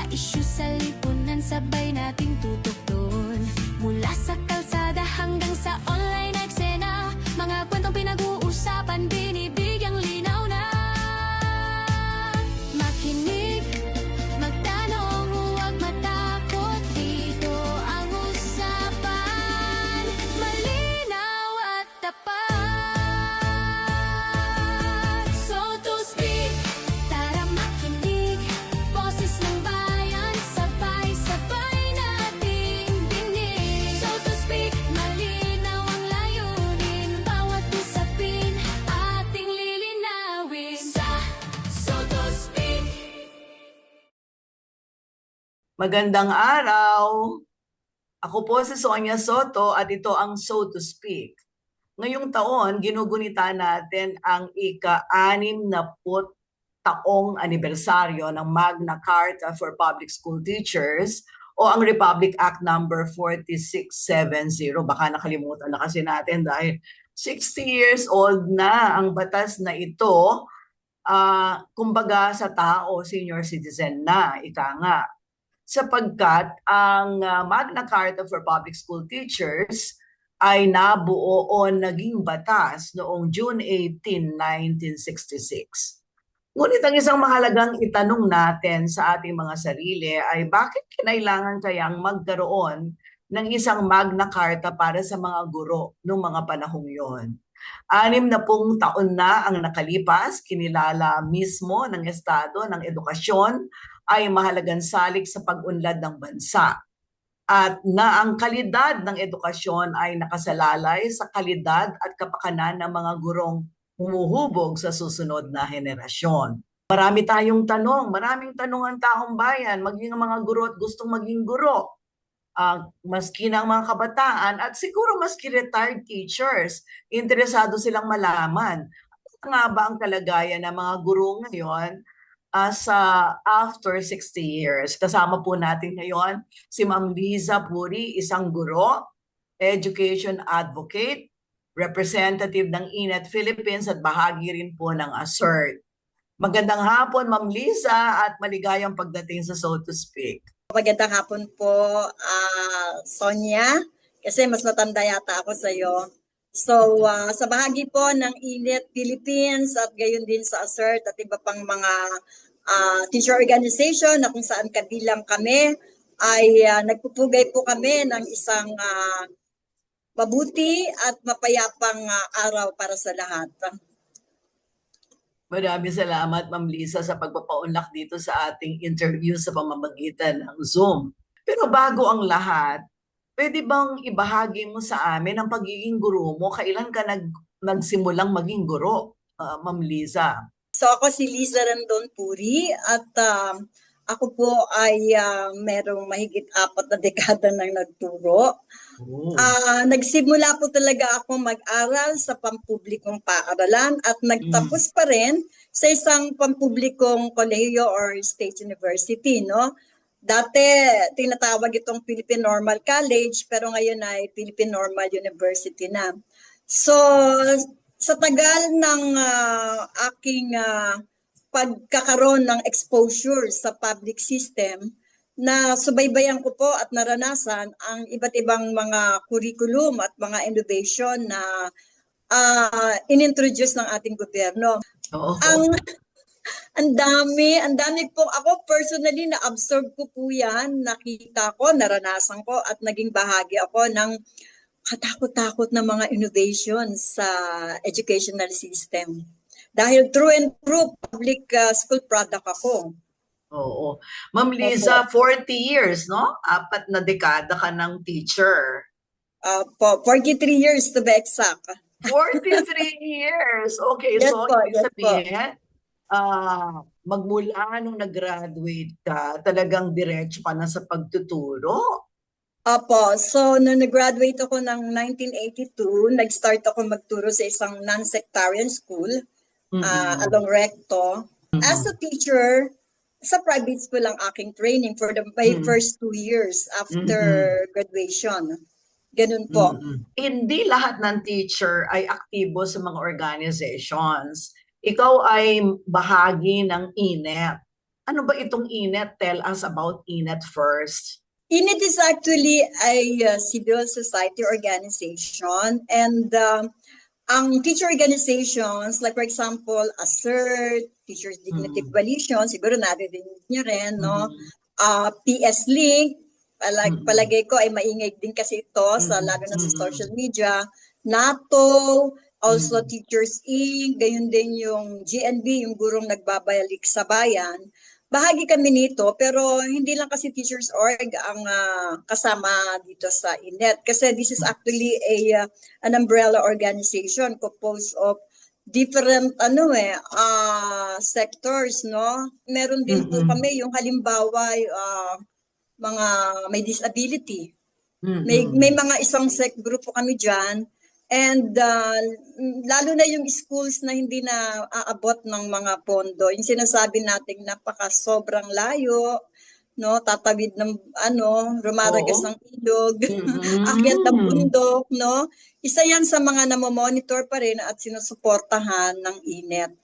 issue sa lipunan, sabay nating tutukton. Mula sa kalsada hanggang sa online eksena, mga kwentong pinag-uusapan, binibigyang linaw na. Makinig, magtanong, huwag matakot, dito ang usapan, malinaw at tapat. So to speak, tara makinig, boses ng bayan, sabay-sabay nating dinig. So to speak, malinaw ang layunin, bawat usapin ating lilinawin. So to speak. Magandang araw! Ako po si Sonia Soto at ito ang So to Speak. Ngayong taon, ginugunita natin ang ika-60 taong anibersaryo ng Magna Carta for Public School Teachers o ang Republic Act number 4670. Baka nakalimutan na kasi natin dahil 60 years old na ang batas na ito. Kumbaga sa tao, senior citizen na, ika nga. Sapagkat ang Magna Carta for Public School Teachers ay nabuo o naging batas noong June 18, 1966. Ngunit ang isang mahalagang itanong natin sa ating mga sarili ay bakit kinailangan kayang magkaroon ng isang Magna Carta para sa mga guro noong mga panahong yon? 60 taon na ang nakalipas, kinilala mismo ng Estado ng Edukasyon ay mahalagang salik sa pag-unlad ng bansa at na ang kalidad ng edukasyon ay nakasalalay sa kalidad at kapakanan ng mga gurong humuhubog sa susunod na henerasyon. Marami tayong tanong, maraming tanong ang taong bayan, maging ang mga guro at gustong maging guro. Maski ng mga kabataan at siguro maski retired teachers, interesado silang malaman ano nga ba ang kalagayan ng mga guro ngayon sa after 60 years. Kasama po natin ngayon si Ma'am Liza Puri, isang guro, education advocate, representative ng INET Philippines at bahagi rin po ng ASERT. Magandang hapon, Ma'am Liza, at maligayang pagdating sa So to Speak. Magandang hapon po, Sonia, kasi mas matanda yata ako sa iyo. So, sa bahagi po ng INET Philippines at gayon din sa ASERT at iba pang mga teacher organization na kung saan kabilang kami, ay nagpupugay po kami ng isang mabuti at mapayapang araw para sa lahat. Maraming salamat, Ma'am Lisa, sa pagpapaunlak dito sa ating interview sa pamamagitan ng Zoom. Pero bago ang lahat, pwede bang ibahagi mo sa amin ang pagiging guro mo? Kailan ka nagsimulang maging guro, Ma'am Lisa? So ako si Liza Randon Puri at ako po ay merong mahigit 4 na dekada nang nagturo. Nagsimula po talaga ako mag-aral sa pampublikong paaralan at nagtapos pa rin sa isang pampublikong kolehiyo or state university, no? Dati tinatawag itong Philippine Normal College pero ngayon ay Philippine Normal University na. So sa tagal ng aking pagkakaroon ng exposure sa public system, na subaybayan ko po at naranasan ang iba't ibang mga curriculum at mga innovation na inintroduce ng ating gobyerno. Ang dami po. Ako personally na-absorb ko po yan, nakita ko, naranasan ko at naging bahagi ako ng katakot-takot na mga innovations sa educational system. Dahil through and through public school product ako. Oo. Ma'am Liza, 40 years, no? 4 na dekada ka ng teacher. 43 years to be exact. 43 years! Okay, yes so po, ibig sabihin, magmula nung nag-graduate ka, talagang diretso ka na sa pagtuturo? Opo, so nung nag-graduate ako ng 1982, nag-start ako magturo sa isang non-sectarian school along Recto. As a teacher, sa private school ang aking training for my first 2 years after graduation. Ganun po. Hindi lahat ng teacher ay aktibo sa mga organizations. Ikaw ay bahagi ng INET. Ano ba itong INET? Tell us about INET first. INET is actually a civil society organization, and ang teacher organizations, like for example, ASERT, Teachers Dignity Coalition, siguro narinig niyo rin, no? PS Link, palagay ko ay maingay din kasi ito, lalo na sa social media. NATO, also Teachers Inc., gayon din yung GNB, yung gurong nagbabayalik sa bayan. Bahagi kami nito, pero hindi lang kasi Teachers Org ang kasama dito sa INET. Kasi this is actually an umbrella organization composed of different sectors, no? Meron din po kami yung halimbawa mga may disability. May mga isang group po kami diyan. And lalo na yung schools na hindi na aabot ng mga pondo, yung sinasabi nating sobrang layo, no, tatawid ng rumaragas ng ilog, akyat ng bundok, no. Isa yan sa mga namomonitor pa rin at sinusuportahan ng INET.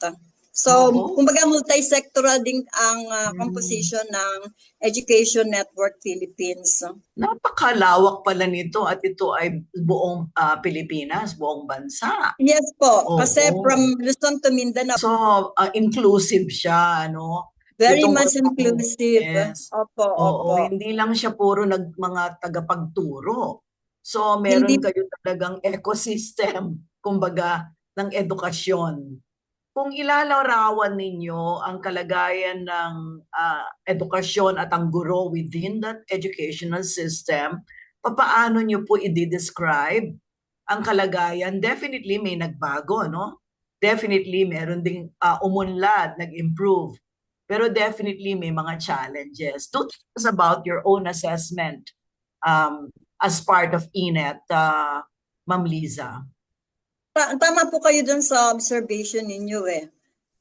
So, kumbaga multi-sectoral din ang composition ng Education Network Philippines. Napakalawak pala nito at ito ay buong Pilipinas, buong bansa. Yes po, kasi from Luzon to Mindanao. So, inclusive siya, no? Very much inclusive. Yes. Opo. Hindi lang siya puro mga tagapagturo. So, meron kayo talagang ecosystem, kumbaga, ng edukasyon. Kung ilalarawan ninyo ang kalagayan ng edukasyon at ang guro within that educational system, paano nyo po i-describe ang kalagayan? Definitely may nagbago, no? Definitely meron ding umunlad, nag-improve. Pero definitely may mga challenges. Tell us about your own assessment as part of INET, Ma'am Liza. Tama po kayo dun sa observation ninyo eh.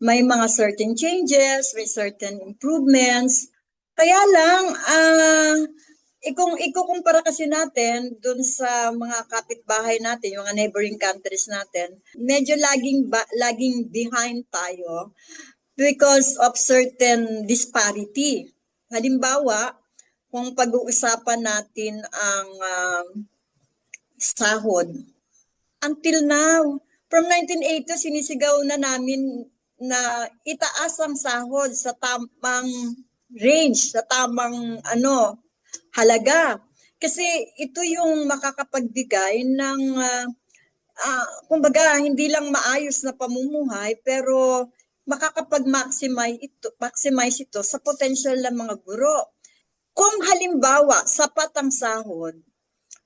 May mga certain changes, may certain improvements. Kaya lang, kung ikukumpara kasi natin dun sa mga kapitbahay natin, yung mga neighboring countries natin, medyo laging behind tayo because of certain disparity. Halimbawa, kung pag-uusapan natin ang sahod, until now, from 1980, sinisigaw na namin na itaas ang sahod sa tamang range, sa tamang halaga. Kasi ito yung makakapagbigay ng, kumbaga, hindi lang maayos na pamumuhay, pero makakapag-maximize ito sa potential ng mga guro. Kung halimbawa, sapat ang sahod,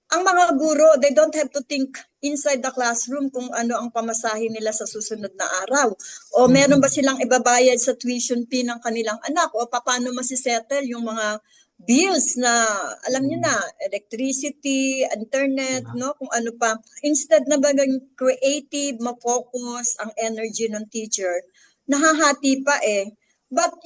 ang mga guro, they don't have to think inside the classroom kung ano ang pamasahe nila sa susunod na araw. O meron ba silang ibabayad sa tuition fee ng kanilang anak? O paano masisettle yung mga bills na, alam niyo na, electricity, internet, no? Kung ano pa. Instead na bagay creative, ma-focus ang energy ng teacher, nahahati pa eh. But,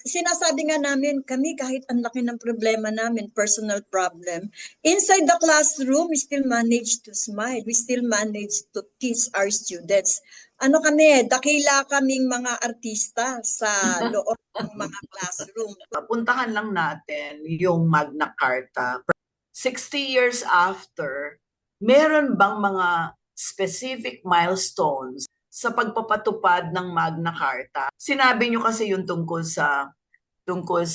sinasabi nga namin, kami kahit ang laki ng problema namin, personal problem, inside the classroom, we still manage to smile. We still manage to teach our students. Dakila kaming mga artista sa loob ng mga classroom. Puntahan lang natin yung Magna Carta. 60 years after, meron bang mga specific milestones sa pagpapatupad ng Magna Carta? Sinabi nyo kasi yung tungkol sa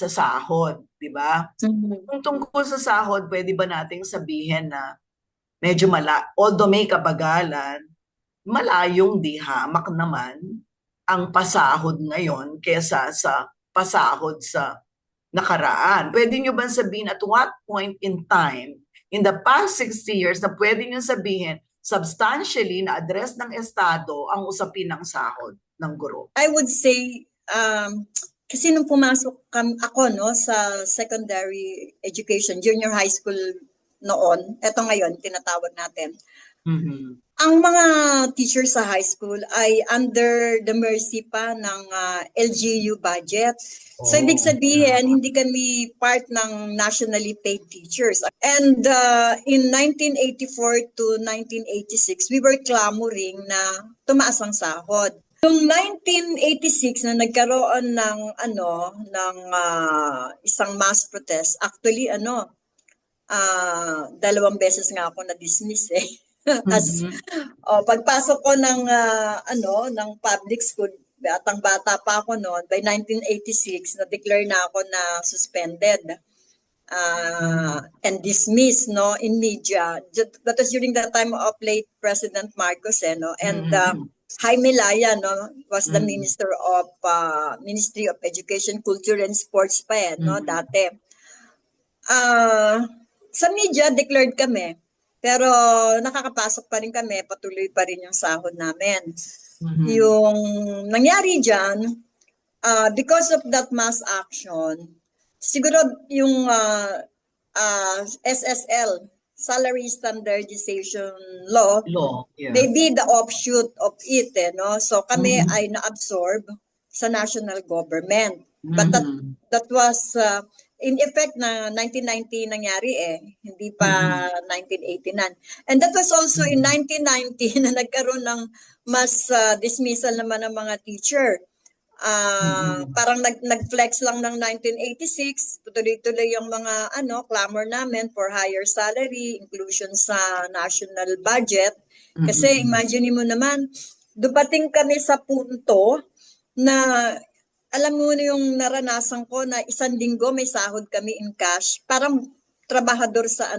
sahod, di ba? Kung tungkol sa sahod, pwede ba nating sabihin na medyo although may kabagalan, malayong di hamak naman ang pasahod ngayon kesa sa pasahod sa nakaraan? Pwede nyo ba sabihin at what point in time, in the past 60 years, na pwede nyo sabihin substantially na address ng Estado ang usapin ng sahod ng guro? I would say, kasi nung pumasok ako sa secondary education, junior high school noon, eto ngayon, tinatawag natin, ang mga teachers sa high school ay under the mercy pa ng LGU budget. So, ibig sabihin, hindi kami part ng nationally paid teachers. And in 1984 to 1986, we were clamoring na tumaas ang sahod. Noong 1986 na nagkaroon ng isang mass protest, actually 2 beses nga ako na-dismiss eh. As pagpasok ko ng public school, batang-bata pa ako noon, by 1986 na-declare na ako na suspended and dismissed in media. That was during the time of late President Marcos and Jaime Laya was the Ministry of Education, Culture and Sports pa dati. Sa media declared kami, pero nakakapasok pa rin kami, patuloy pa rin yung sahod namin. Yung nangyari diyan, because of that mass action, siguro yung SSL, Salary Standardization Law, maybe the offshoot of it. So kami ay na-absorb sa national government. But that was in effect na 1990 nangyari hindi pa 1989. And that was also in 1990 na nagkaroon ng mas dismissal naman ng mga teacher. Parang nag-flex lang ng 1986, tuloy-tuloy yung mga clamor namin for higher salary, inclusion sa national budget. Kasi imagine mo naman, dumating kami sa punto na alam mo na yung naranasan ko na 1 linggo may sahod kami in cash, parang trabahador sa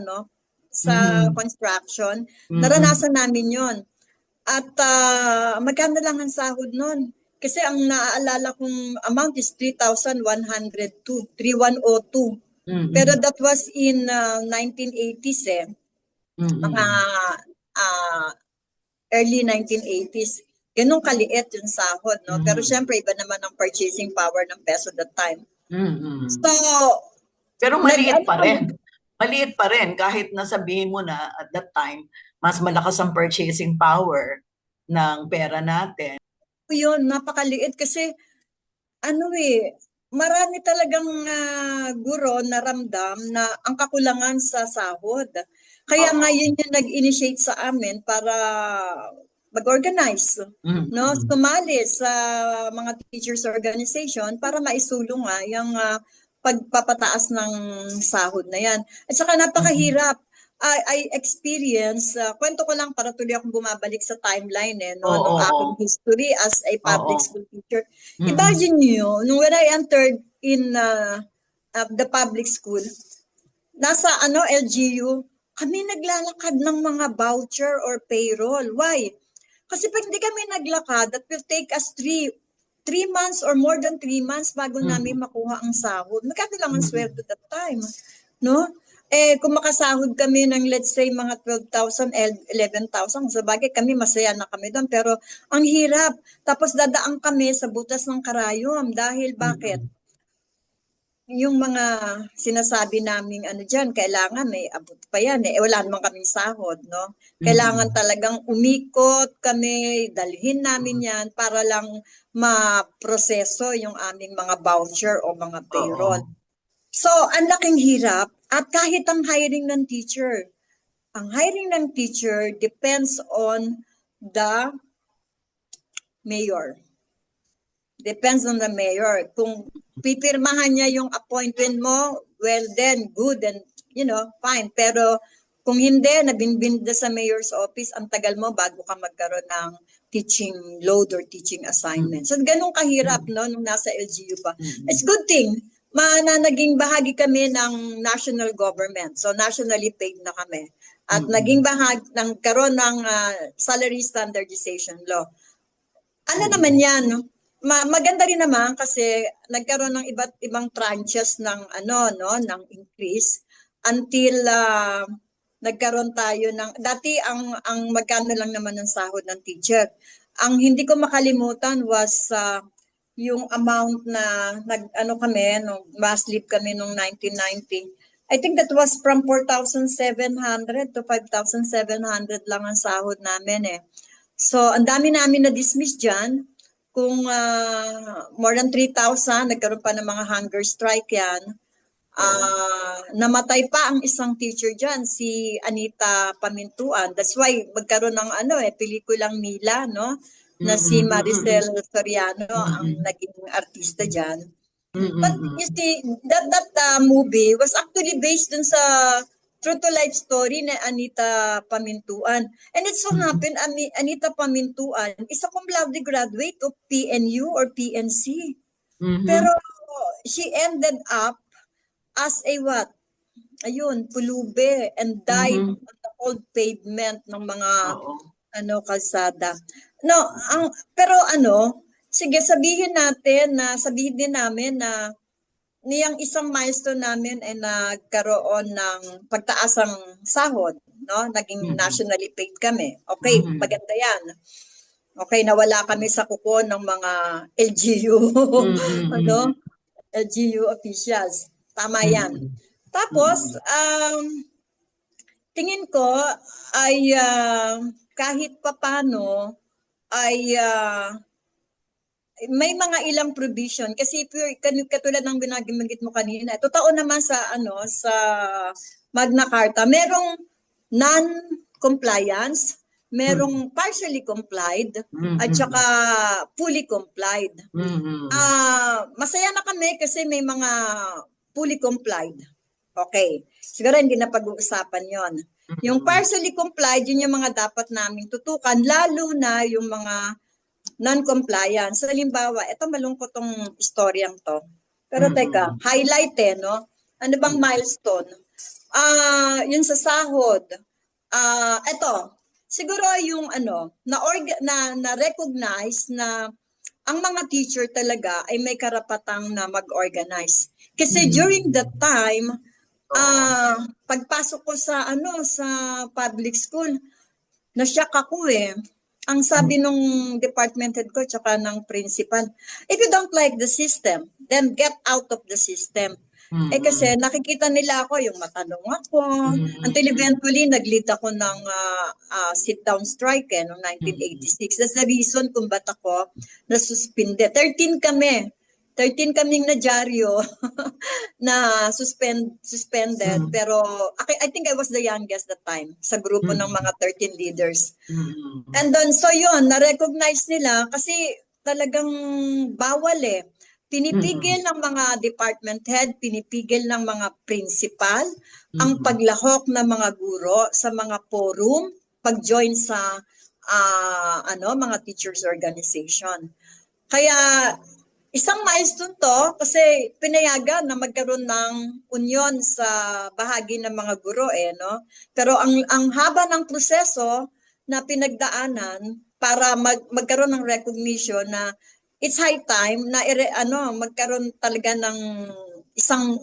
sa construction. Naranasan namin yon. At magkano lang ang sahod nun? Kasi ang naaalala kong amount is 3,102, 3,102. Pero that was in 1980s mga early 1980s. Ganun kaliit yung sahod, Pero syempre, iba naman ang purchasing power ng peso that time. So, pero maliit pa rin. Maliit pa rin kahit nasabihin mo na at that time, mas malakas ang purchasing power ng pera natin. Yun, napakaliit kasi marami talagang guro na ramdam na ang kakulangan sa sahod. Kaya ngayon yung nag-initiate sa amin para mag-organize, sumali sa mga teachers organization para maisulong yung pagpapataas ng sahod na yan. At saka napakahirap. I experience, kwento ko lang para tuloy akong bumabalik sa timeline ng aking history as a public school teacher. Imagine nyo, when I entered in the public school, nasa LGU, kami naglalakad ng mga voucher or payroll. Why? Kasi pag hindi kami naglakad, that will take us 3 months or more than 3 months bago namin makuha ang sahod. Magkano lang ang sweldo that time, kung makasahod kami ng let's say mga 12,000, 11,000, sa bagay kami masaya na kami doon. Pero ang hirap. Tapos dadaan kami sa butas ng karayom dahil bakit? Yung mga sinasabi naming dyan, kailangan may abot pa yan wala naman kaming sahod, Kailangan talagang umikot kami, dalhin namin yan para lang maproseso yung aming mga voucher o mga payroll. So, ang laking hirap. At kahit ang hiring ng teacher depends on the mayor. Depends on the mayor. Kung pipirmahan niya yung appointment mo, well then, good and, fine. Pero kung hindi, nabinbinda sa mayor's office, ang tagal mo bago ka magkaroon ng teaching load or teaching assignment. So, ganun kahirap, nung nasa LGU pa. It's good thing. Naging bahagi kami ng national government. So, nationally paid na kami. At naging bahagi, karoon ng salary standardization law. Naman yan, maganda rin naman kasi nagkaroon ng iba't ibang tranches ng, ng increase until nagkaroon tayo ng, dati ang magkano lang naman ng sahod ng teacher. Ang hindi ko makalimutan was yung amount na nung mass leave kami nung 1990. I think that was from 4,700 to 5,700 lang ang sahod namin So, ang dami namin na-dismiss dyan. Kung more than 3,000, nagkaroon pa ng mga hunger strike yan. Namatay pa ang isang teacher dyan, si Anita Pamintuan. That's why magkaroon ng pelikulang Mila, na si Mm, Maricel Soriano ang mm, naging artista dyan. mm, But mm, you see, that movie was actually based dun sa true to life story ni Anita Pamintuan. And it so happened, Anita Pamintuan is a cum laude graduate of PNU or PNC. mhm. Pero she ended up as a what? Ayun, pulube and died Mhm. on the old pavement ng mga Oo. kalsada. No, pero sige sabihin din namin na niyang isang milestone namin ay nagkaroon ng pagtaas ng sahod, no? Naging Mm, nationally paid kami. Okay, mhm. maganda 'yan. Okay, nawala kami sa kuko ng mga LGU, Mm, mm, LGU officials. Tama 'yan. mm, Tapos, mm, tingin ko ay kahit papano ay may mga ilang provision kasi katulad ng binabanggit mo kanina. Totoo naman sa Magna Carta, merong non-compliance, mm, merong partially complied at saka mm, fully complied. mm, Masaya na kami kasi may mga fully complied. Okay. Siguro hindi na pag-uusapan yon. Yung mm, partially complied, yun yung mga dapat naming tutukan, lalo na yung mga non-compliance. Halimbawa, ito malungkot tong istoryang to. Pero teka, mm, highlight no? Ano bang milestone? Yun sa sahod. Ito, siguro yung na-recognize na ang mga teacher talaga ay may karapatang na mag-organize. Kasi during that time, Oo. pagpasok ko sa public school, na-shock ako eh. Ang sabi nung department head ko tsaka ng principal, if you don't like the system, then get out of the system. Kasi Mm, nakikita nila ako, yung matanong ako, until mm, eventually nag-lead ako ng sit-down strike noong mm, 1986. That's the reason kung ba't ako nasuspinde. 13 kaming nadyaryo na suspended, mm, pero I think I was the youngest that time sa grupo ng mm, mga 13 leaders. mm, And then, so yun, na-recognize nila kasi talagang bawal eh. mm, Pinipigil ng mga department head, pinipigil ng mga principal ang mm, paglahok ng mga guro sa mga forum, pag-join sa mga teachers organization. Kaya isang milestone to kasi pinayagan na magkaroon ng union sa bahagi ng mga guro no. Pero ang haba ng proseso na pinagdaanan para magkaroon ng recognition na it's high time na magkaroon talaga ng isang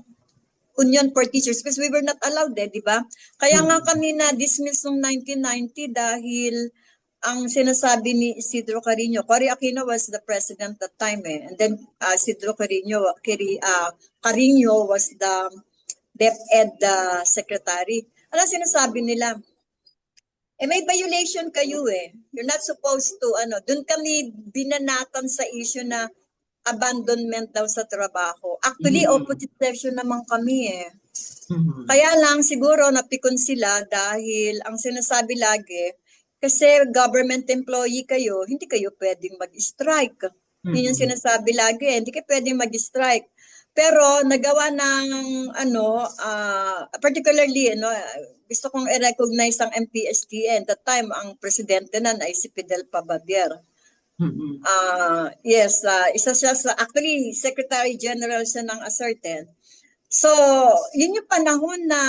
union for teachers because we were not allowed di ba? Kaya nga mm, kami na dismiss noong 1990 dahil ang sinasabi ni Isidro Carino, Cory Aquino was the president that time and then Isidro Carino was the DepEd secretary. Ano sinasabi nila? May violation kayo You're not supposed to, doon kami binanatan sa issue na abandonment daw sa trabaho. Actually, mm, opposite section naman kami mm, Kaya lang siguro napikon sila dahil ang sinasabi lagi, kasi government employee kayo, hindi kayo pwedeng mag-strike. Yun yung mm, sinasabi lagi, hindi kayo pwedeng mag-strike. Pero nagawa ng particularly gusto kong i-recognize ang MPSTA. At that time ang presidente na ay si Fidel Pababier. mm, Yes, isa siya actually Secretary General siya ng ASERTEN. So, yun yung panahon na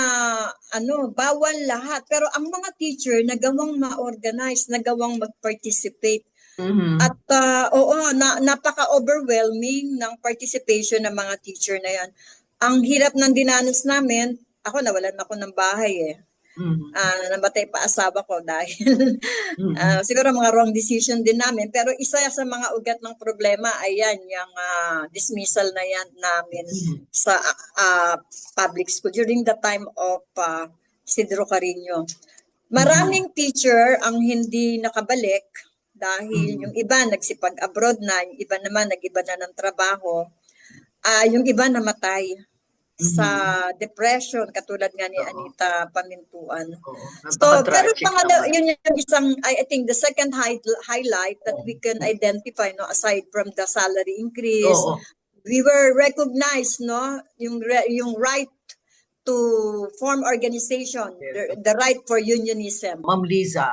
bawal lahat. Pero ang mga teacher nagawang ma-organize, nagawang mag-participate. mm, At napaka-overwhelming ng participation ng mga teacher na yan. Ang hirap ng dinanos namin, ako nawalan ako ng bahay mm, namatay pa asawa ko dahil mm, siguro mga wrong decision din namin. Pero isa sa mga ugat ng problema ay yan, yung dismissal na yan namin mm, sa public school during the time of Isidro Carino. Maraming teacher ang hindi nakabalik dahil yung iba nagsipag-abroad na, yung iba naman nag-iba na ng trabaho, yung iba namatay. sa depression, katulad nga ni Oo. Anita Pamintuan. Oo, So, pero napaka-tragic pangalawa, naman. yun yung isang, I think the second highlight that we can Oo. identify, no, aside from the salary increase, Oo. we were recognized, no, yung right to form organization, Yes. the right for unionism. Ma'am Liza,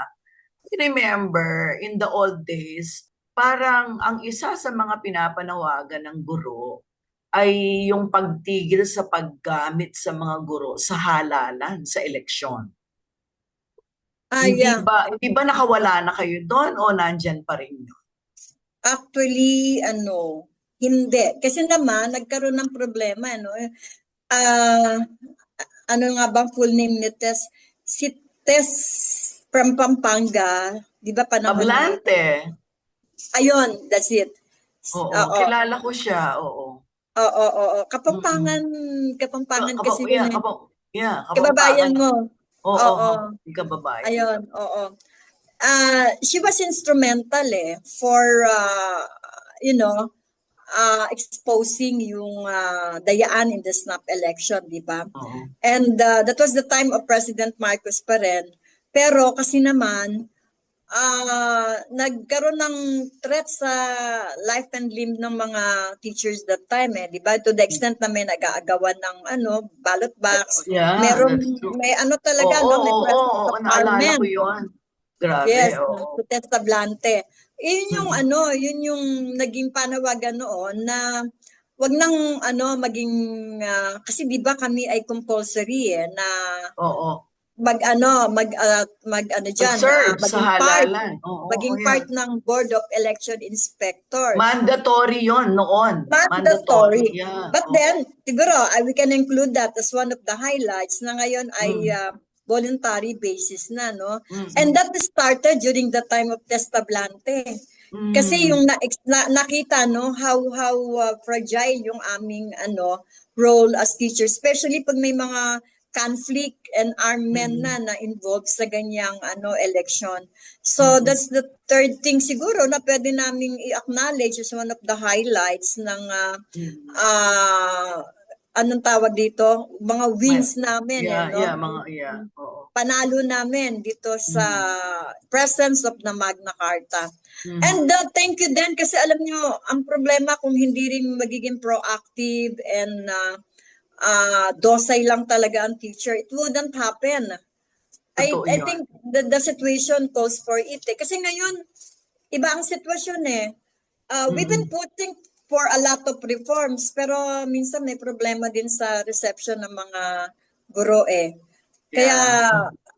remember in the old days, parang ang isa sa mga pinapanawagan ng guro ay yung pagtigil sa paggamit sa mga guro sa halalan sa eleksyon. Yeah. Hindi ba nakawala na kayo doon o nandyan pa rin yun? Actually, hindi. Kasi naman, nagkaroon ng problema, no? Ano nga bang full name ni Tess? Si Tess from Pampanga, di ba panahon ni... Ablante. Ayun, that's it. Oo, kilala ko siya, oo. Oo. Kapampangan kasi yun eh. Kababayan mo. Oo, kababayan. Ayun, oo. She was instrumental for, exposing yung dayaan in the snap election, di ba? Oo. And that was the time of President Marcos pa rin. Pero kasi naman, nagkaroon ng threat sa life and limb ng mga teachers that time di ba? To the extent na may nag-aagawan ng ballot box. Yeah, may talaga, may presence of naalala ko armed. yun. Grabe, Yes, oo. to Testablante. Yun yung yun yung naging panawagan noon na wag nang maging kasi 'di ba kami ay compulsory na Oo. maging sa halalan. part ng Board of Election Inspectors. Mandatory yon noon. Mandatory. Yeah. But then, siguro, we can include that as one of the highlights na ngayon ay voluntary basis na, no? And that started during the time of Testablante. Kasi yung nakita, no, how fragile yung aming role as teachers, especially pag may mga conflict and armed men na involved sa ganyang election. So that's the third thing siguro na pwede naming i-acknowledge as one of the highlights ng anong tawag dito, mga wins namin Oo. Panalo namin dito sa presence of the Magna Carta. And thank you din kasi alam nyo, ang problema kung hindi rin magiging proactive and docile lang talaga ang teacher, it wouldn't happen. I think the situation calls for it Kasi ngayon, iba ang sitwasyon we've been pushing for a lot of reforms, pero minsan may problema din sa reception ng mga guro Kaya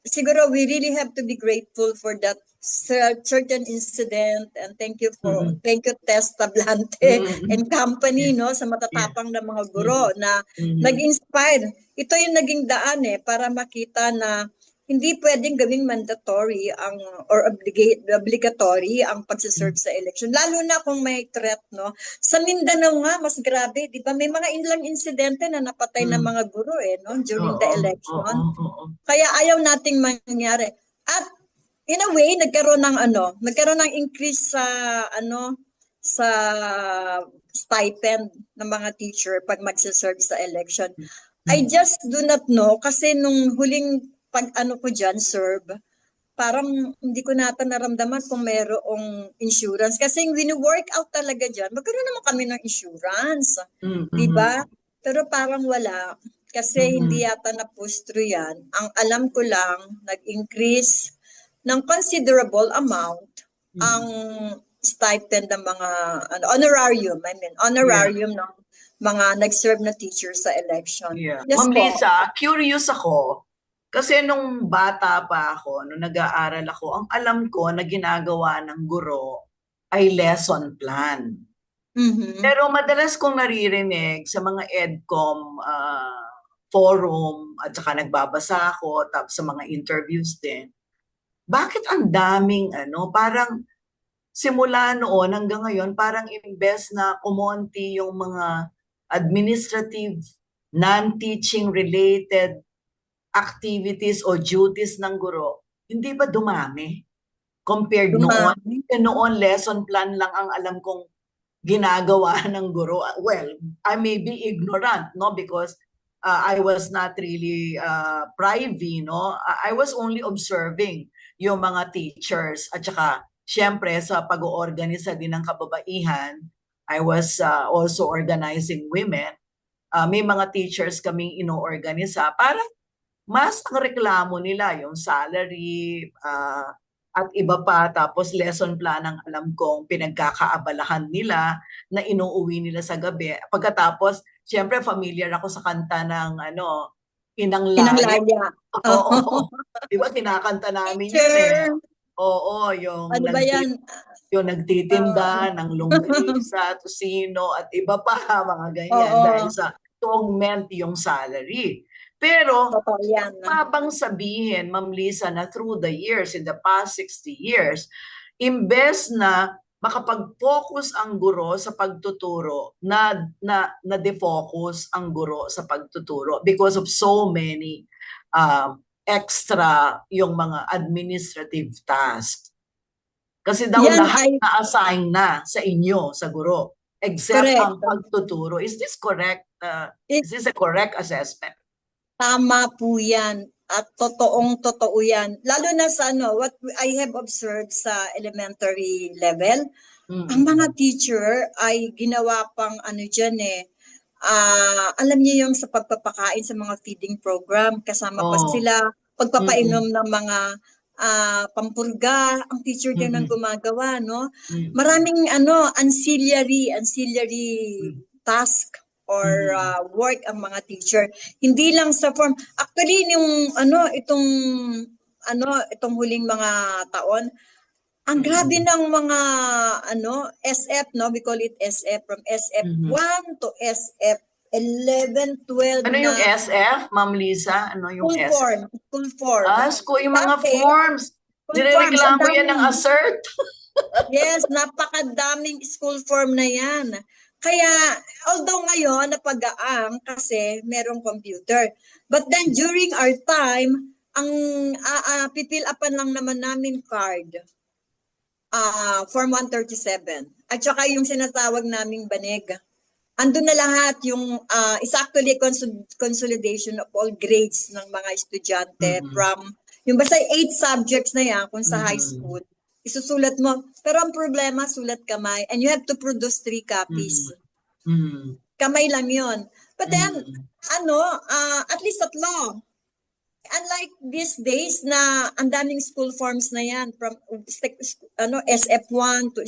siguro we really have to be grateful for that certain incident and thank you Testablante and company sa matatapang na mga guro na nag-inspire. Ito yung naging daan para makita na hindi pwedeng gawing mandatory or obligatory ang pagsiserve sa election. Lalo na kung may threat, no? Sa Mindanao nga, mas grabe. Di ba? May mga ilang insidente na napatay ng mga guro, no? During the election. Kaya ayaw nating mangyari. At in a way, nagkaroon ng increase sa stipend ng mga teacher pag magsiserve sa election. I just do not know kasi nung huling ko dyan, serve, parang hindi ko nata naramdaman kung mayroong insurance. Kasi yung wini-work out talaga dyan, magkaroon naman kami ng insurance. Diba? Pero parang wala. Kasi hindi yata na-push through yan. Ang alam ko lang, nag-increase ng considerable amount ang stipend ng mga honorarium ng mga nag-serve na teachers sa election. Yes, Ma'am Lisa, curious ako. Kasi nung bata pa ako, nung nag-aaral ako, ang alam ko na ginagawa ng guro ay lesson plan. Pero madalas kong naririnig sa mga EDCOM forum at saka nagbabasa ako tapos sa mga interviews din. Bakit ang daming parang simula noon hanggang ngayon, parang imbes na kumonti yung mga administrative, non-teaching related activities o duties ng guro, hindi ba dumami? Compared noon? Noon, lesson plan lang ang alam kong ginagawa ng guro. Well, I may be ignorant, no? Because I was not really privy, no? I was only observing yung mga teachers at saka syempre sa pag-oorganisa din ng kababaihan, I was also organizing women. May mga teachers kaming inoorganisa para mas ang reklamo nila yung salary at iba pa, tapos lesson plan ang alam kong pinagkakaabalahan nila na inuuwi nila sa gabi. Pagkatapos, syempre familiar ako sa kanta ng Inang Inang Laya. Laya. Oo. Di ba kinakanta namin yun eh. Teacher, Oo, yung ano ba yan? yung nagtitinda ng longganisa, tocino at iba pa, mga ganyan, Oo. dahil sa to augment yung salary. Pero Totoo yan. mabang sabihin, Ma'am Lisa, na through the years, in the past 60 years, imbes na makapag-focus ang guro sa pagtuturo, na defocus ang guro sa pagtuturo because of so many extra yung mga administrative tasks. Kasi daw Yan lahat ay- na-assign na sa inyo, sa guro, except Correct. ang pagtuturo. Is this correct? Is this a correct assessment? Tama po yan. At totoong-totoo yan. Lalo na sa what I have observed sa elementary level, ang mga teacher ay ginawa pang dyan alam niyo yung sa pagpapakain sa mga feeding program, kasama pa sila, pagpapainom ng mga pampurga, ang teacher din ang gumagawa, no? Maraming ancillary task or work ang mga teacher. Hindi lang sa form. Actually, yung itong huling mga taon, ang grabe ng mga SF, no? We call it SF, from SF1 to SF11, 12 Ano yung SF, Ma'am Lisa? Ano yung School SF? form. School form. School, yung mga Dati, forms. school Nirereklamo forms, ang yan ng dami. assert. Yes, napakadaming school form na yan. Kaya, although ngayon, napagaang kasi merong computer. But then, during our time, ang pipil upan lang naman namin card. Form 137. At saka yung sinatawag naming banig. Andun na lahat yung, is actually consolidation of all grades ng mga estudyante from, yung basta 8 subjects na yan kung sa high school. Isusulat mo. Pero ang problema, sulat kamay. And you have to produce 3 copies. Kamay lang yun. But then, at least tatlo. Unlike these days na ang daming school forms na yan from SF1 to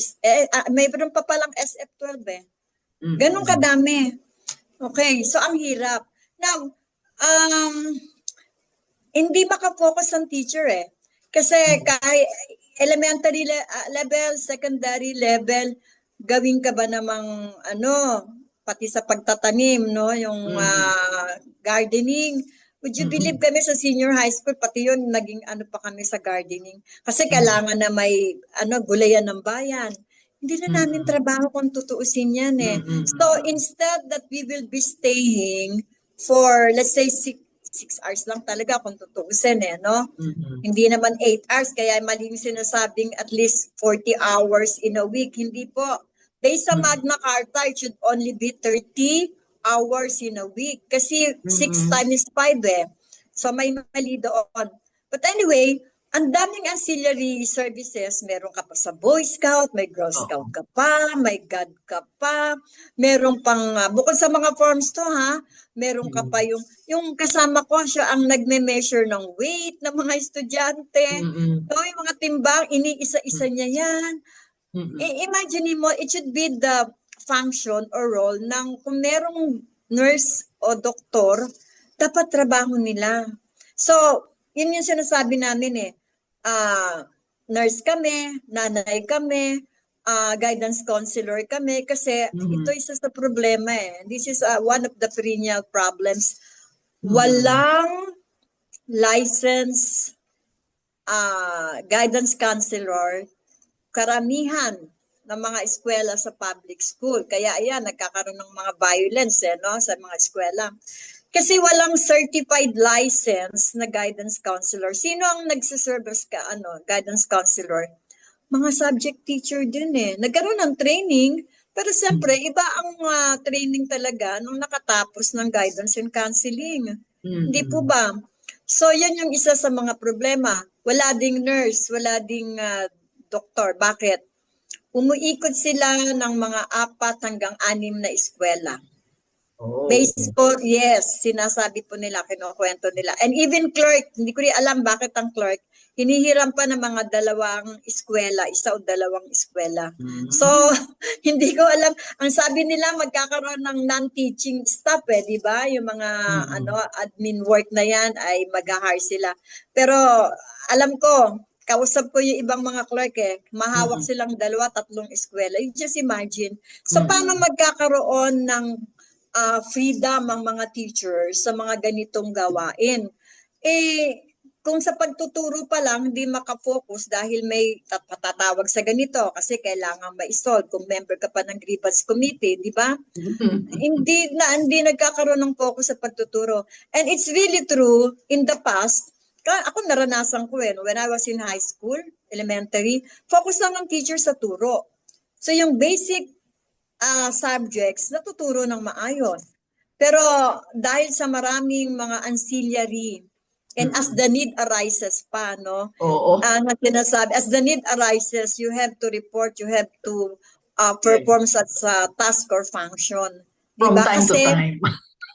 mayroon pa palang SF12 eh. Ganun kadami. Okay, so ang hirap. Now, hindi makafocus ang teacher eh. Kasi kahit elementary level, secondary level, gawin ka ba namang pati sa pagtatanim, no, yung gardening. Would you believe kami sa senior high school, pati yun, naging pa kami sa gardening. Kasi kailangan na may gulayan ng bayan. Hindi na namin trabaho kung tutuusin yan eh. So instead that we will be staying for, let's say, 6 hours lang talaga kung tutuusin eh, no? Hindi naman 8 hours, kaya mali yung sinasabing at least 40 hours in a week. Hindi po. Based sa Magna Carta, it should only be 30 hours in a week. Kasi 6 times 5 eh. So may mali doon. But anyway, ang daming ancillary services. Meron ka pa sa Boy Scout, may Girl Scout ka pa, may God ka pa, meron pang, bukod sa mga forms to meron ka pa yung kasama ko, siya ang nagme-measure ng weight ng mga estudyante. So yung mga timbang, iniisa-isa niya yan. Imagine mo, it should be the function or role ng kung merong nurse o doktor, dapat trabaho nila. So, yun yung sinasabi namin nurse kami, nanay kami, guidance counselor kami kasi ito isa sa problema eh. This is one of the perennial problems. Walang license guidance counselor, karamihan ng mga eskwela sa public school. Kaya ayan, nagkakaroon ng mga violence sa mga eskwela. Kasi walang certified license na guidance counselor. Sino ang nagsiservice guidance counselor? Mga subject teacher din eh. Nagkaroon ng training, Pero siyempre, iba ang training talaga nung nakatapos ng guidance and counseling. Hindi po ba? So, yan yung isa sa mga problema. Wala ding nurse, wala ding doktor. Bakit? Umuikot sila ng mga 4 hanggang 6 na eskwela. Oh. Based po, yes, sinasabi po nila, kinukwento nila. And even clerk, hindi ko rin alam bakit ang clerk, hinihiram pa ng mga 2 eskwela, 1 o 2 eskwela. So, hindi ko alam. Ang sabi nila, magkakaroon ng non-teaching staff, di ba? Yung mga admin work na yan ay mag-hire sila. Pero alam ko, kausap ko yung ibang mga clerk mahawak silang 2, 3 eskwela. You just imagine. So, paano magkakaroon ng freedom ang mga teachers sa mga ganitong gawain? Kung sa pagtuturo pa lang, hindi makafocus dahil may patatawag sa ganito kasi kailangan ma-solve kung member ka pa ng grievance committee, di ba? Hindi nagkakaroon ng focus sa pagtuturo. And it's really true, in the past, ako naranasan ko when I was in high school, elementary, focus lang ang teacher sa turo. So yung basic subjects, natuturo ng maayos. Pero dahil sa maraming mga ancillary, and as the need arises pa, no? Na sinasabi, as the need arises, you have to report, you have to perform such task or function. From diba? time to time.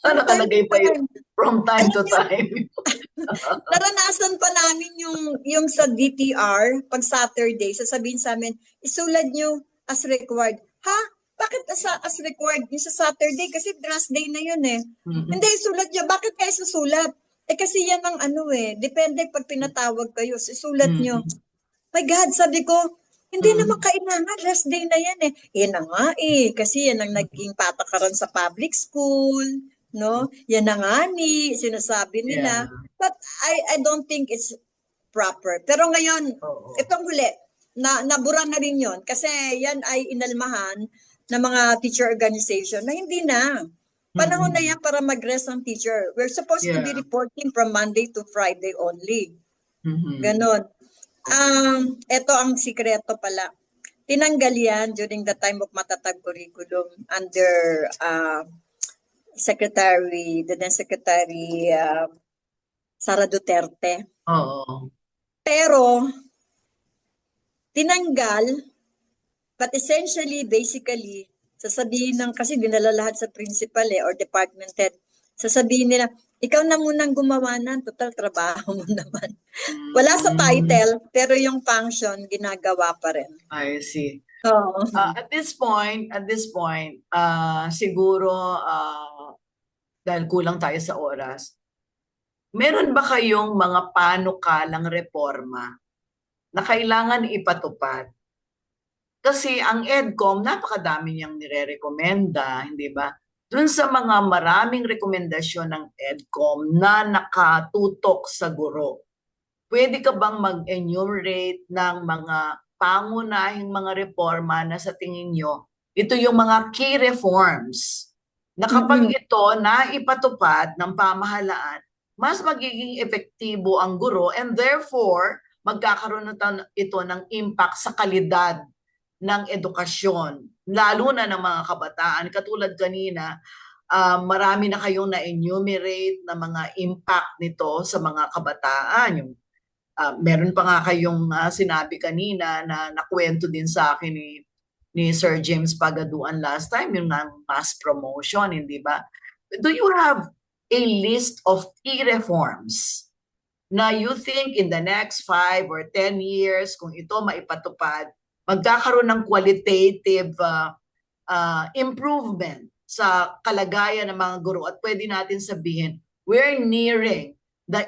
Nakalagay pa yun. From time to time. Naranasan pa namin yung sa DTR, pag Saturday, sasabihin sa amin, isulat nyo as required. Ha? Bakit as required yung sa Saturday? Kasi rest day na yun Hindi, isulat nyo. Bakit kayo susulat? Kasi yan ang depende pag pinatawag kayo, isulat nyo. My God, sabi ko, hindi naman kailangan, rest day na yan Yan na nga kasi yan ang naging patakaran sa public school, no? Yan na nga sinasabi nila. Yeah. But I don't think it's proper. Pero ngayon, itong huli, nabura na rin yun kasi yan ay inalmahan ng mga teacher organization na hindi na. Panahon na yan para mag-rest ang teacher. We're supposed to be reporting from Monday to Friday only. Ganon. Ito ang sikreto pala. Tinanggal yan during the time of Matatag Curriculum under the then Secretary Sara Duterte. Pero, tinanggal, but essentially, basically, sasabihin kasi dinala lahat sa principal or department head, sasabihin nila, ikaw na munang gumawa total trabaho mo naman. Wala sa title, pero yung function, ginagawa pa rin. I see. At this point, siguro, dahil kulang tayo sa oras, meron ba kayong mga panukalang reforma na kailangan ipatupad? Kasi ang EDCOM, napakadami niyang nire-recommenda, hindi ba? Doon sa mga maraming rekomendasyon ng EDCOM na nakatutok sa guro, pwede ka bang mag-enumerate ng mga pangunahing mga reforma na sa tingin nyo, ito yung mga key reforms na kapag ito na ipatupad ng pamahalaan, mas magiging epektibo ang guro and therefore, magkakaroon ito ng impact sa kalidad ng edukasyon, lalo na ng mga kabataan. Katulad kanina, marami na kayong na-enumerate na mga impact nito sa mga kabataan. Meron pa nga kayong sinabi kanina na nakwento din sa akin ni Sir James Pagaduan last time, yung mass promotion, hindi ba? Do you have a list of key reforms na you think in the next 5 or 10 years, kung ito maipatupad, magkakaroon ng qualitative improvement sa kalagayan ng mga guro at pwede natin sabihin, we're nearing the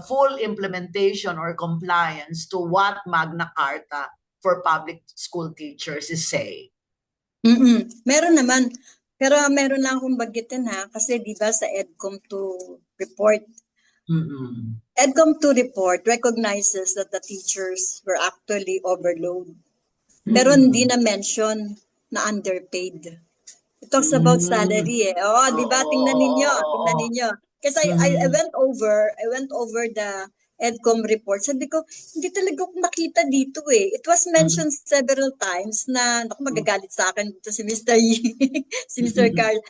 full implementation or compliance to what Magna Carta for public school teachers is saying? Meron naman. Pero meron lang akong bagitin kasi di ba sa EDCOM 2 report, EDCOM 2 report recognizes that the teachers were actually overloaded. Pero hindi na mention na underpaid. It talks about salary di ba? Tingnan ninyo. Kasi I went over EDCOM report. Sabi ko, hindi talaga ako nakita dito eh. It was mentioned several times na, naku, magagalit sa akin dito si Mr. si Mr. Carl.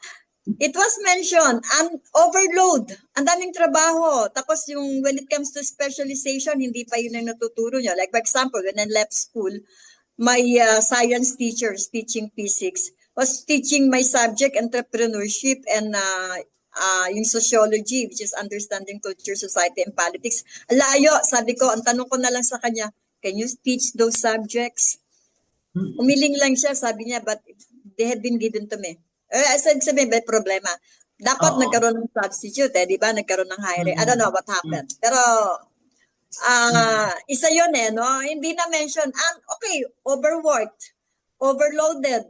It was mentioned, overload, ang daming trabaho. Tapos yung when it comes to specialization, hindi pa yun ang natuturo niya. Like for example, when I left school, my science teachers teaching physics was teaching my subject entrepreneurship and yung sociology, which is understanding culture, society, and politics. Alayo, sabi ko, ang tanong ko na lang sa kanya, can you teach those subjects? Umiling lang siya, sabi niya, but they had been given to me. Sabi, may problema. Dapat nagkaroon ng substitute, di ba? Nagkaroon ng hiring. I don't know what happened. Pero, isa yun no? Hindi na mention. Okay, overworked, overloaded.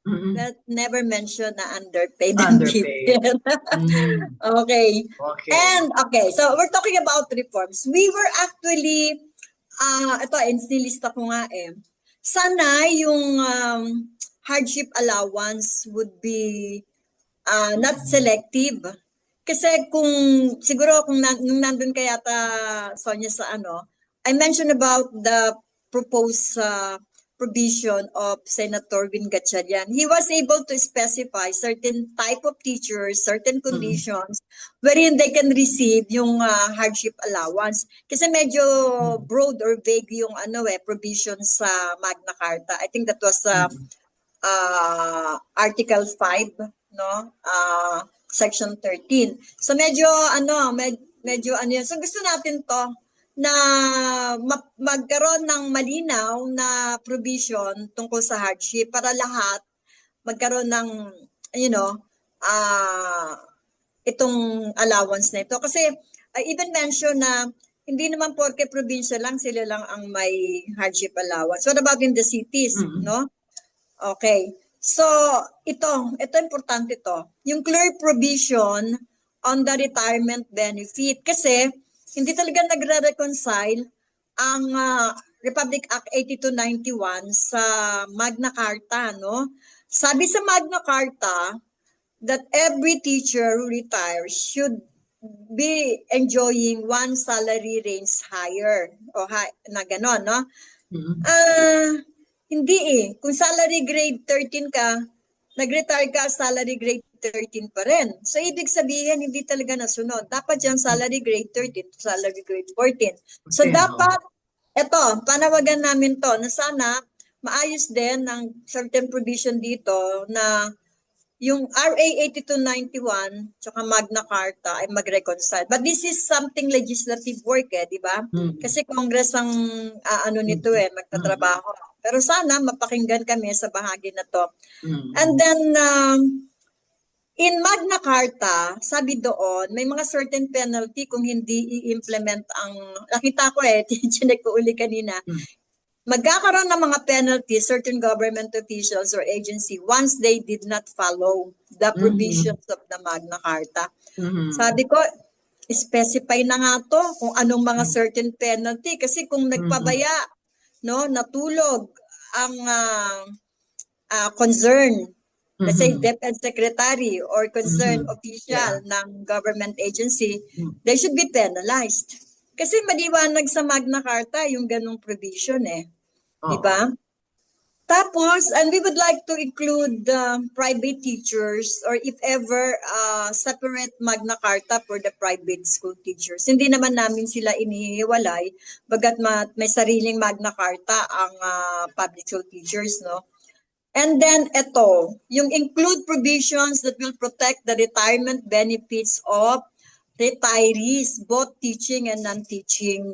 But never mention na underpaid. Okay. And, okay, so we're talking about reforms. We were actually, ito, nilista ko nga sana yung hardship allowance would be not selective. Kasi kung, siguro kung nung nandun ka yata, Sonia, sa I mentioned about the proposed provision of Senator Vin Gatchalian. He was able to specify certain type of teachers, certain conditions, wherein they can receive yung hardship allowance. Kasi medyo broad or vague yung provisions sa Magna Carta. I think that was Article 5, no? Section 13. So medyo yun. So gusto natin to na magkaroon ng malinaw na provision tungkol sa hardship para lahat magkaroon ng itong allowance na ito. Kasi I even mentioned na hindi naman porke probinsya lang sila lang ang may hardship allowance. What about in the cities, no? Okay. So, ito importante to. Yung clear provision on the retirement benefit. Kasi, hindi talaga nagre-reconcile ang Republic Act 8291 sa Magna Carta, no? Sabi sa Magna Carta that every teacher who retires should be enjoying one salary range higher. O na gano'n, no? Hindi Kung salary grade 13 ka, nag-retire ka, salary grade 13 pa rin. So, ibig sabihin, hindi talaga nasunod. Dapat yung salary grade 13 to salary grade 14. So, dapat, panawagan namin to na sana maayos din ng certain provision dito na yung RA 8291 tsaka Magna Carta ay mag-reconcile. But this is something legislative work di ba? Kasi Congress ang nito magtatrabaho. Pero sana mapakinggan kami sa bahagi na to. And then, in Magna Carta, sabi doon, may mga certain penalty kung hindi i-implement ang, nakita ko chinek ko uli kanina, magkakaroon ng mga penalty certain government officials or agency once they did not follow the provisions of the Magna Carta. Sabi ko, specify na nga to kung anong mga certain penalty kasi kung nagpabaya, no, natulog ang concern, let's say DepEd secretary or concerned official ng government agency, they should be penalized. Kasi maliwanag sa Magna Carta yung ganong provision diba? Tapos, and we would like to include private teachers or if ever separate Magna Carta for the private school teachers. Hindi naman namin sila inihiwalay bagat may sariling Magna Carta ang public school teachers, no? And then yung include provisions that will protect the retirement benefits of retirees, both teaching and non-teaching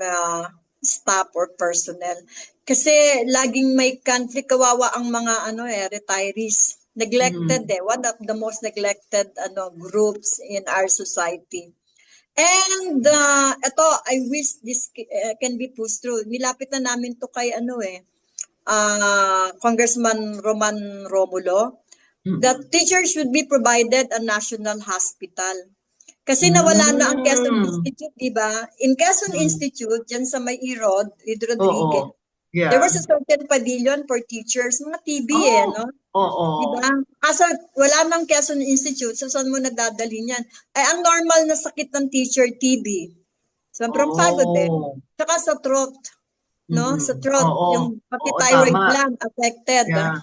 staff or personnel. Kasi laging may conflict, kawawa ang mga retirees. Neglected one of the most neglected groups in our society. And I wish this can be pushed through. Nilapit na namin to kay Congressman Roman Romulo, that teachers should be provided a national hospital. Kasi nawala na ang Quezon Institute, di ba? In Quezon Institute, dyan sa may Irod Rodriguez, there was a certain pavilion for teachers, mga TB no? Di ba? Kaso wala nang Quezon Institute, so saan mo nadadali niyan? Ay, ang normal na sakit ng teacher, TB. Sobrang pagod eh. Oh. Saka sa throat, no? Sa throat, Oo. yung pati Oo, thyroid tama. gland affected. Yeah.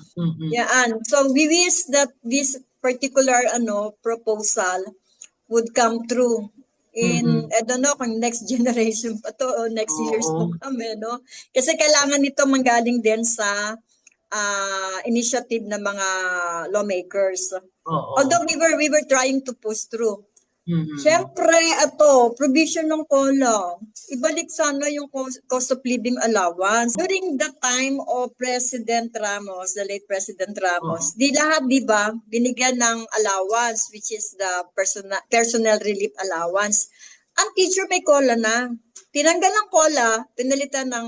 Yan. So we wish that this particular proposal would come true in, I don't know kung next generation pa to o next years to Oo. come, no? Kasi kailangan nito manggaling din sa initiative ng mga lawmakers. Oo. Although we were trying to push through. Mhm. Siyempre, provision ng COLA. Ibalik sana yung cost of living allowance. During the time of President Ramos, the late President Ramos, di lahat, di ba, binigyan ng allowance, which is the personal relief allowance. Ang teacher may COLA na. Tinanggal ang COLA, pinalitan ng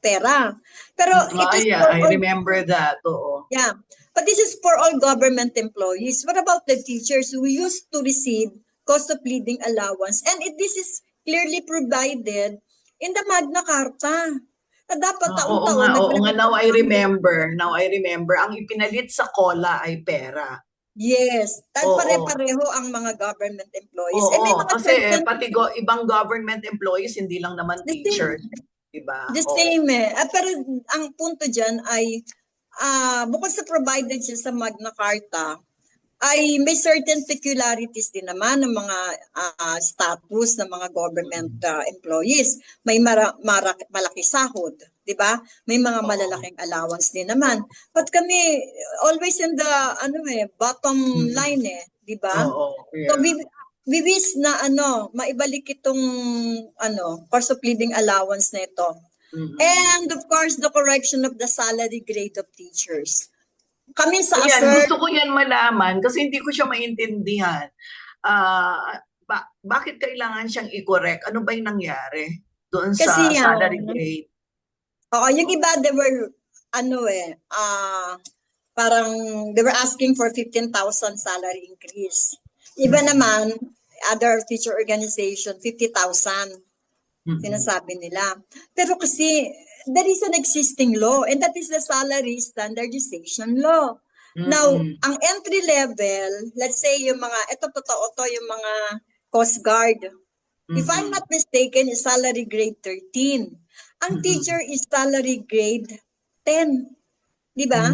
pera. Pero it is Yeah, for I all, remember that. Oo. yeah. But this is for all government employees. What about the teachers who used to receive cost of living allowance? And this is clearly provided in the Magna Carta. Na dapat Oo taon-taon nga. Now I remember. Ang ipinalit sa COLA ay pera. Yes. At Oo. pare-pareho ang mga government employees. Oo, May mga kasi certain, pati ibang government employees, hindi lang naman the same. teachers. Diba? The Oo. same eh. Pero ang punto dyan ay bukod sa provided siya sa Magna Carta, ay may certain peculiarities din naman ng mga status ng mga government employees. May malaki sahod, di ba? May mga malalaking allowance din naman. But kami always in the bottom line di ba? Oo, yeah. So we wish na maibalik itong cost of living allowance na ito. And of course, the correction of the salary grade of teachers. Kami sa Ayan, gusto ko yan malaman kasi hindi ko siya maintindihan. Bakit kailangan siyang i-correct? Ano ba yung nangyari doon sa Kasi salary grade? Oo, yung iba they were parang they were asking for 15,000 salary increase. Iba naman, other teacher organization, 50,000 sinasabi nila. Pero kasi there is an existing law and that is the salary standardization law. Now, ang entry level, let's say yung mga, ito totoo to, yung mga Coast Guard. If I'm not mistaken, is salary grade 13. Ang teacher is salary grade 10. Di ba?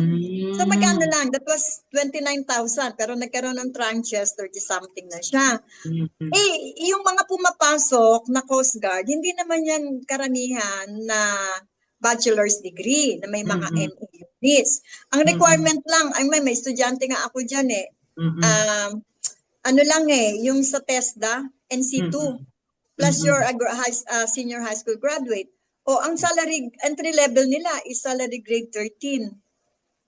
So magkano lang? That was 29,000 pero nagkaroon ng tranches, 30-something na siya. Yung mga pumapasok na Coast Guard, hindi naman yan karamihan na bachelor's degree, na may mga MA units. Ang requirement lang, may estudyante nga ako dyan yung sa TESDA, NC2, plus your senior high school graduate. Ang salary, entry level nila is salary grade 13.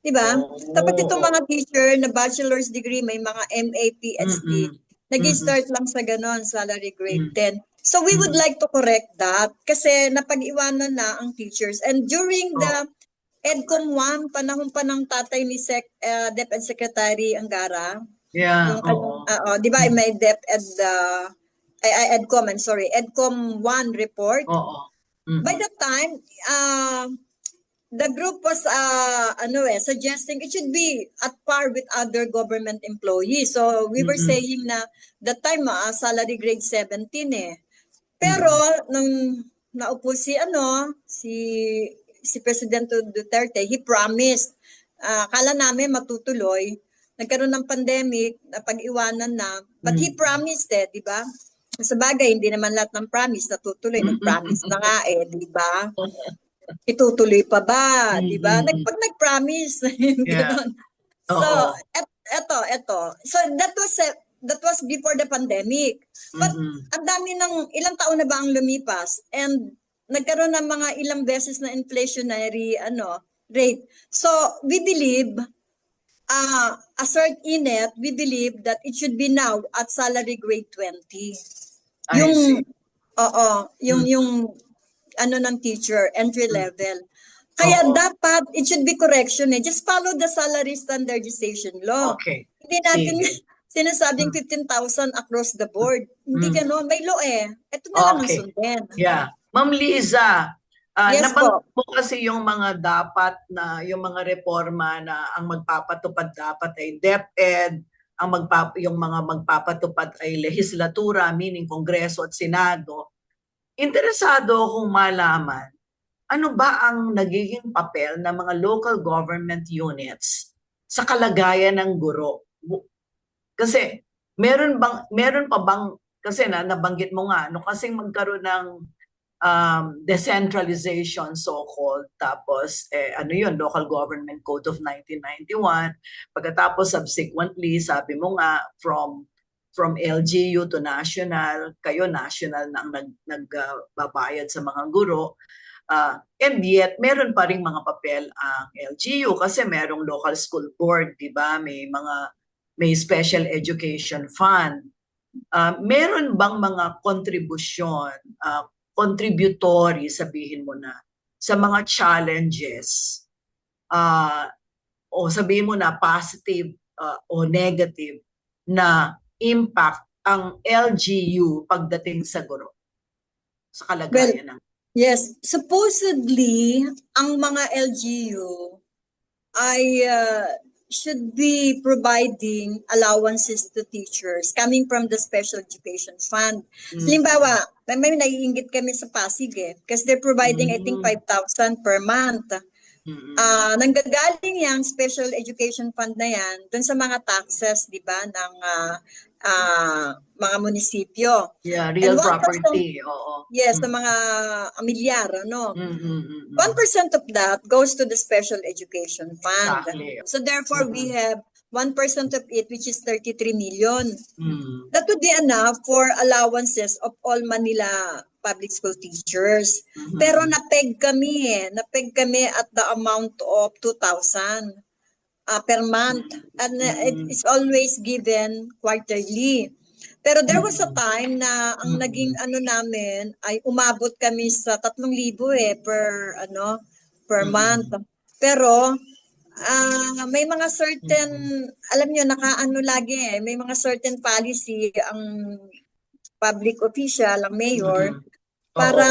Diba? Dapat itong mga teacher na bachelor's degree, may mga MA, PhD, nag-start lang sa ganon, salary grade 10. So we would like to correct that kasi napag-iwanan na ang teachers. And during the EDCOM 1, panahon pa ng tatay ni DepEd Secretary Angara, di ba may DepEd, EDCOM 1 report. By that time, the group was suggesting it should be at par with other government employees. So we were saying na that time salary grade 17 Pero nung naupo si Presidente Duterte, he promised. Kala namin matutuloy. Nagkaroon ng pandemic, napag-iwanan na. But he promised di ba? Sa bagay, hindi naman lahat ng promise natutuloy. Nag-promise na nga di ba? Itutuloy pa ba? Di ba? Pag nag-promise. So, eto. So, that was before the pandemic. But ang dami ilang taon na ba ang lumipas? And nagkaroon ng mga ilang beses na inflationary rate. So, we believe, assert INET, we believe that it should be now at salary grade 20. Yung ng teacher, entry level. Kaya dapat, it should be correction Just follow the salary standardization law. Okay. Hindi natin sinasabing 15,000 across the board. Hindi gano'n. May law Ito na lang ang sundin. Yeah. Ma'am Liza, Yes nabanggit mo kasi yung mga yung mga reforma na ang magpapatupad dapat ay DepEd, yung mga magpapatupad ay lehislatura, meaning Kongreso at Senado. interesado akong malaman, ano ba ang nagiging papel ng mga local government units sa kalagayan ng guro? Kasi meron pa bang, kasi nabanggit mo nga, no, kasi magkaroon ng decentralization so-called, tapos ano yun, Local Government Code of 1991, pagkatapos subsequently, sabi mo nga, from LGU to national, kayo national na ang nagbabayad sa mga guro. And yet, meron pa rin mga papel ang LGU kasi merong local school board, di ba? May special education fund. Meron bang mga kontribusyon, contributory, sabihin mo na, sa mga challenges, o sabihin mo na positive o negative na impact ang LGU pagdating sa guro, sa kalagayan ng... Yes, supposedly, ang mga LGU ay should be providing allowances to teachers coming from the Special Education Fund. Halimbawa, may naiinggit kami sa Pasig kasi they're providing, I think, 5,000 per month. Nanggagaling yung Special Education Fund na yan dun sa mga taxes, di ba, ng mga munisipyo. Yeah, real property. Oo. Yes, sa mga amilyar, ano. 1% of that goes to the Special Education Fund. Exactly. So therefore, we have 1% of it, which is 33 million. That would be enough for allowances of all Manila public school teachers. Pero napeg kami at the amount of 2,000 per month. And it is always given quarterly. Pero there was a time na ang naging namin ay umabot kami sa 3,000 per month. Pero may mga certain, alam nyo, lagi may mga certain policy ang public official, ang mayor, para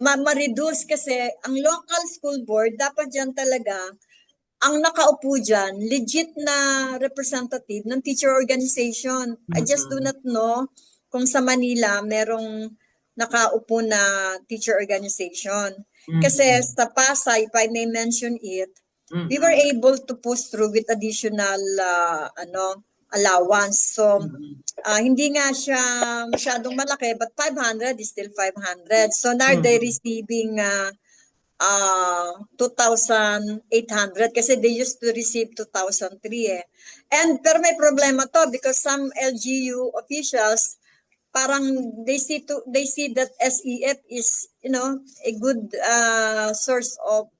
ma-reduce kasi ang local school board, dapat dyan talaga, ang nakaupo dyan, legit na representative ng teacher organization. I just do not know kung sa Manila merong nakaupo na teacher organization. Kasi sa Pasay, if I may mention it, we were able to push through with additional allowance. So, hindi nga siya masyadong malaki, but 500 is still 500. So now they're receiving 2,800 kasi they used to receive 2,003 And pero may problema to because some LGU officials parang they see that SEF is a good source of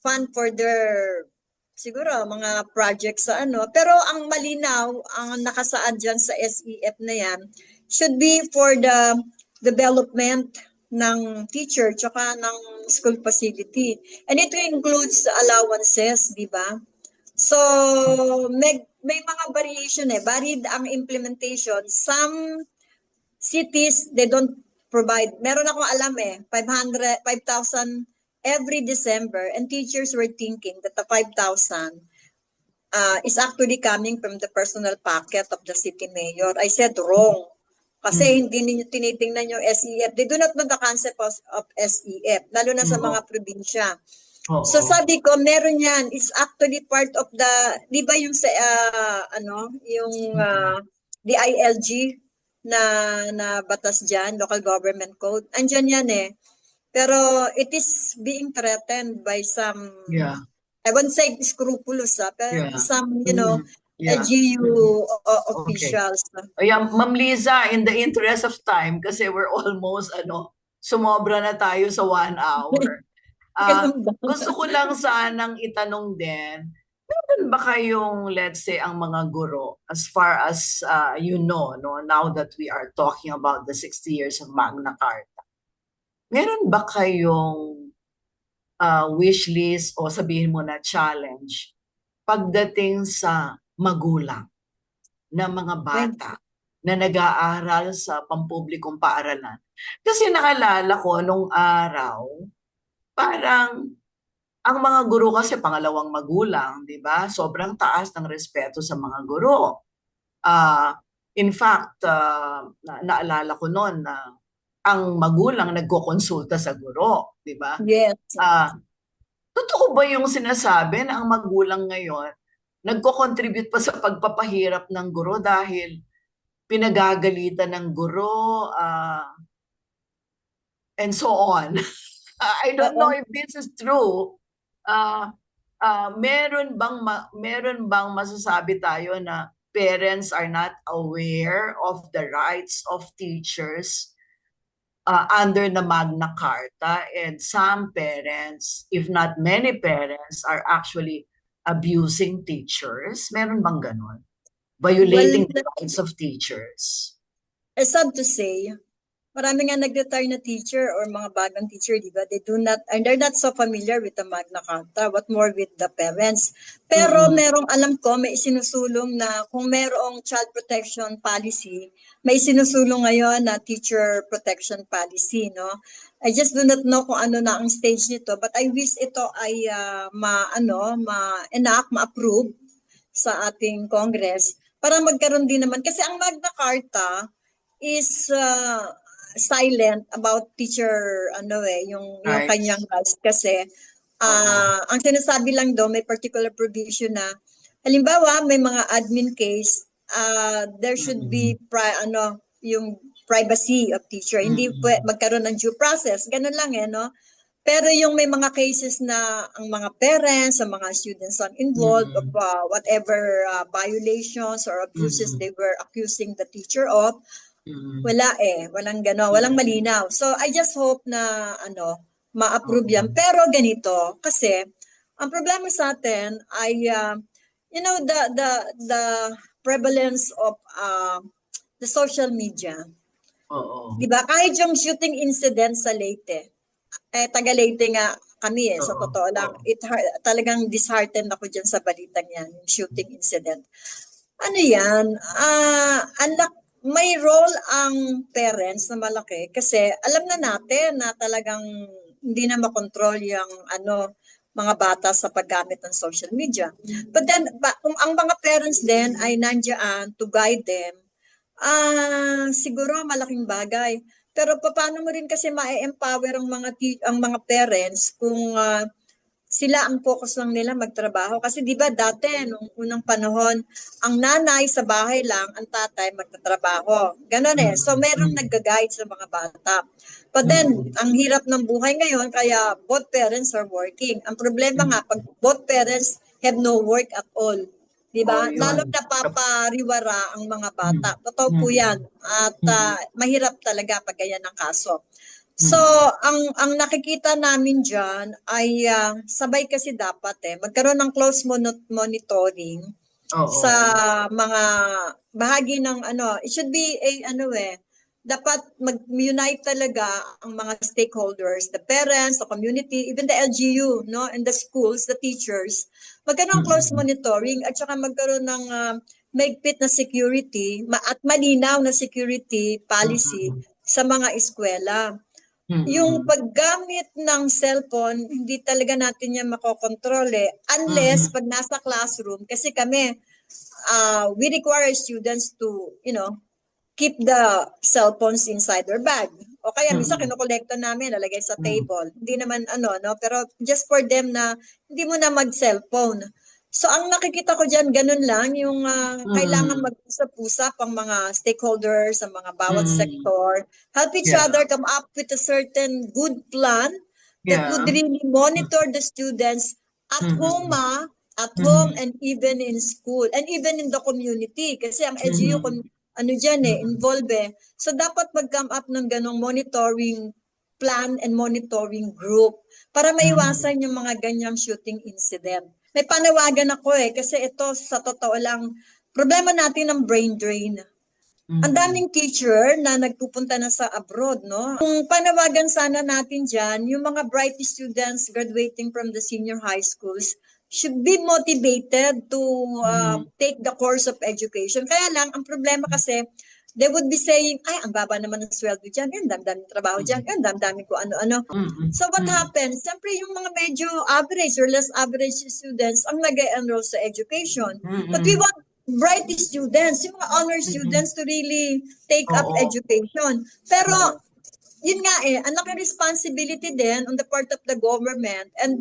fund for their siguro mga projects sa pero ang malinaw ang nakasaad diyan sa SEF na yan should be for the development ng teacher tsaka ng school facility. And it includes allowances, di ba? So, may mga variation varied ang implementation. Some cities, they don't provide. Meron akong alam 5,000 every December and teachers were thinking that the 5,000 is actually coming from the personal pocket of the city mayor. I said wrong. Kasi hindi ninyo tinitingnan yung SEF. They do not know the concept of SEF, lalo na sa mga probinsya. So sabi ko, meron yan. It's actually part of the, di ba yung sa, yung DILG na batas dyan, Local Government Code. Andyan yan Pero it is being threatened by some, I won't say scrupulous, pero some, LGU officials. Ma'am Liza, in the interest of time, kasi we're almost, sumobra na tayo sa 1 hour. Gusto ko lang sanang itanong din, meron ba kayong, let's say, ang mga guro, as far as no, now that we are talking about the 60 years of Magna Carta, meron ba kayong wish list o sabihin mo na challenge pagdating sa magulang na mga bata na nag-aaral sa pampublikong paaralan? Kasi naalala ko nung araw, parang ang mga guro kasi pangalawang magulang, di ba? Sobrang taas ng respeto sa mga guro. In fact, naalala ko noon na ang magulang nagkokonsulta sa guro, di ba? Yes. Totoo ba yung sinasabi na ang magulang ngayon nagko-contribute pa sa pagpapahirap ng guro dahil pinagagalitan ng guro, and so on? I don't know if this is true. Meron bang masasabi tayo na parents are not aware of the rights of teachers under the Magna Carta, and some parents, if not many parents, are actually abusing teachers? Meron bang ganon? Violating the rights of teachers? It's sad to say, marami nga nag-retire na teacher or mga bagong teacher, di ba? They're not so familiar with the Magna Carta, what more with the parents. Pero alam ko, may isinusulong na kung merong child protection policy, may isinusulong ngayon na teacher protection policy, no? I just do not know kung ano na ang stage nito, but I wish ito ay ma-enact, ma-approve sa ating Congress para magkaroon din naman. Kasi ang Magna Carta is silent about teacher yung kanyang rights kasi ang sinasabi lang daw may particular provision na halimbawa may mga admin case, there should be yung privacy of teacher, hindi magkaroon ng due process, ganun lang no. Pero yung may mga cases na ang mga parents, ang mga students are involved of whatever violations or abuses they were accusing the teacher of, walang gano, walang malinaw. So I just hope na ma-approve yan. Pero ganito, kasi ang problema sa atin ay the prevalence of the social media. Diba? Kahit yung shooting incident sa Leyte, taga Leyte nga kami sa totoo lang. Talagang disheartened ako dyan sa balitang yan, yung shooting incident. Ano yan? May role ang parents na malaki kasi alam na natin na talagang hindi na makontrol yung mga bata sa paggamit ng social media. But then, kung ang mga parents din ay nandiyan to guide them, siguro malaking bagay. Pero paano mo rin kasi ma-empower ang mga parents kung sila ang focus lang nila magtrabaho? Kasi di ba dati, nung unang panahon, ang nanay sa bahay lang, ang tatay magtatrabaho. Ganon So merong nag-guide sa mga bata. But then, ang hirap ng buhay ngayon, kaya both parents are working. Ang problema nga, pag both parents have no work at all, di ba? Lalo na papariwara ang mga bata. Totoo po yan. At mahirap talaga pag ganyan ang kaso. So, ang nakikita namin dyan ay sabay kasi dapat magkaroon ng close monitoring sa mga bahagi ng it should be dapat mag-unite talaga ang mga stakeholders, the parents, the community, even the LGU, no, and the schools, the teachers. Magkaroon ng close monitoring at saka magkaroon ng mahigpit na security at malinaw na security policy sa mga eskwela. Yung paggamit ng cellphone, hindi talaga natin yan makokontrol unless pag nasa classroom. Kasi kami, we require students to, keep the cellphones inside their bag. O kaya minsan kinukolekta namin, lalagay sa table. Hindi naman pero just for them na hindi mo na mag-cellphone. So ang nakikita ko dyan, ganun lang, yung kailangan mag-usap-usap ang mga stakeholders, ang mga bawat sector, help each other come up with a certain good plan that would really monitor the students at home, and even in school, and even in the community. Kasi ang LGU, involved So dapat mag-come up ng ganong monitoring plan and monitoring group para maiwasan yung mga ganyang shooting incident. May panawagan ako kasi ito sa totoo lang, problema natin ng brain drain. Ang daming teacher na nagpupunta na sa abroad, no? Kung panawagan sana natin dyan, yung mga bright students graduating from the senior high schools should be motivated to take the course of education. Kaya lang, ang problema kasi, they would be saying, ay, ang baba naman ng sweldo dyan, ang dami-dami trabaho dyan, ang dami-dami ko ano-ano. So what happens? Siyempre yung mga medyo average or less average students ang nag-enroll sa education. But we want bright students, yung mga honor students to really take up education. Pero yun nga ang laki responsibility din on the part of the government and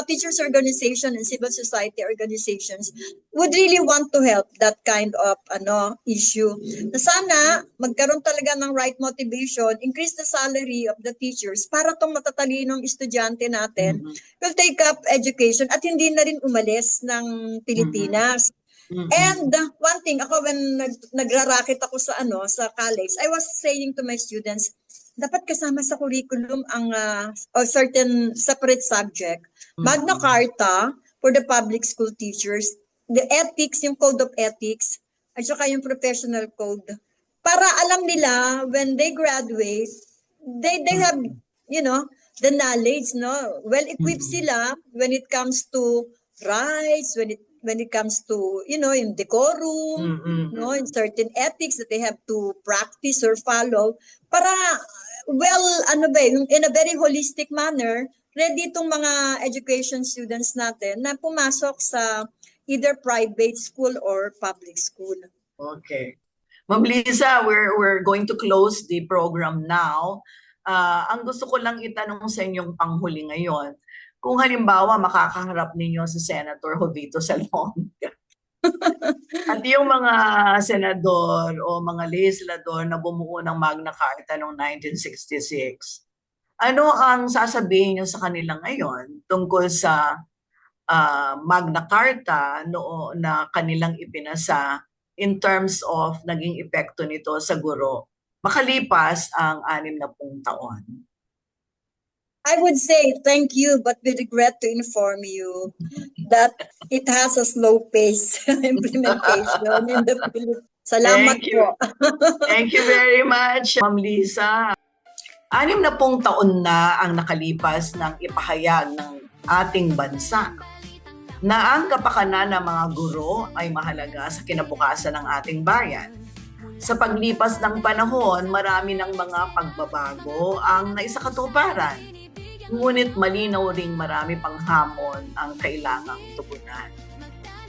teachers organization and civil society organizations would really want to help that kind of issue. Na sana magkaroon talaga ng right motivation, increase the salary of the teachers para tong matatalinong estudyante natin will take up education at hindi na rin umalis ng Pilipinas. And one thing, ako when nagraraket ako sa college, I was saying to my students, dapat kasama sa curriculum ang certain separate subject. Magna Carta for the public school teachers, the ethics, yung code of ethics, at saka yung professional code. Para alam nila when they graduate, they have, the knowledge, no? Well equipped sila when it comes to rights, when it comes to, yung decorum, no, in certain ethics that they have to practice or follow para, in a very holistic manner, ready itong mga education students natin na pumasok sa either private school or public school. Okay. Ma'am Liza, we're going to close the program now. Ang gusto ko lang itanong sa inyong panghuli ngayon, kung halimbawa makakaharap ninyo si Senator Jovito Salonga at yung mga senador o mga legislador na bumuo ng Magna Carta noong 1966, ano ang sasabihin niyo sa kanila ngayon tungkol sa Magna Carta na kanilang ipinasa in terms of naging epekto nito sa guro makalipas ang 60 taon? I would say thank you, but we regret to inform you that it has a slow pace implementation in the Philippines. Salamat po. Thank you very much, Ma'am Liza. 60 taon na ang nakalipas ng ipahayag ng ating bansa na ang kapakanan ng mga guro ay mahalaga sa kinabukasan ng ating bayan. Sa paglipas ng panahon, marami ng mga pagbabago ang naisakatuparan. Ngunit malinaw ring marami pang hamon ang kailangang tugunan.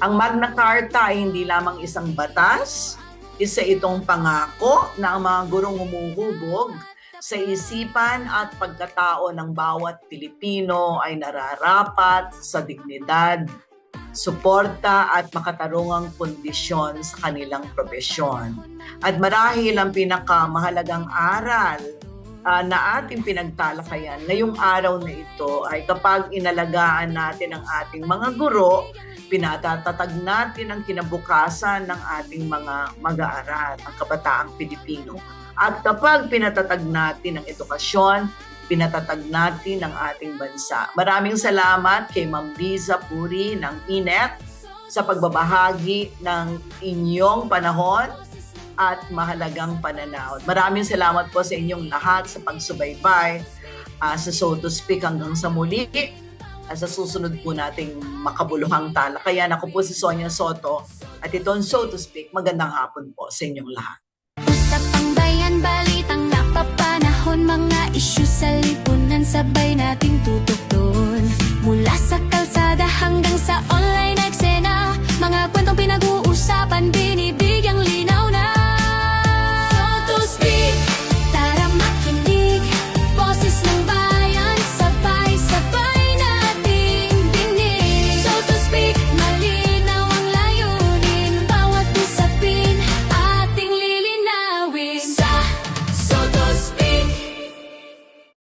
Ang Magna Carta ay hindi lamang isang batas, isa itong pangako na ang mga gurong humuhubog sa isipan at pagkatao ng bawat Pilipino ay nararapat sa dignidad, suporta at makatarungang kondisyon sa kanilang propesyon. At marahil ang pinakamahalagang aral na ating pinagtalakayan ngayong araw na ito ay kapag inalagaan natin ang ating mga guro, pinatatag natin ang kinabukasan ng ating mga mag-aaral, ang kabataang Pilipino. At kapag pinatatag natin ang edukasyon, pinatatag natin ang ating bansa. Maraming salamat kay Ma'am Liza Puri ng INET sa pagbabahagi ng inyong panahon at mahalagang pananaw. Maraming salamat po sa inyong lahat sa pagsubaybay sa So to Speak hanggang sa muli. Sa susunod po nating makabuluhang talakayan. Ako po si Sonia Soto at ito ang So to Speak. Magandang hapon po sa inyong lahat. Sa pangbayan, balitang napapanahon, mga isyu sa lipunan, sabay nating tutukton. Mula sa kalsada hanggang sa online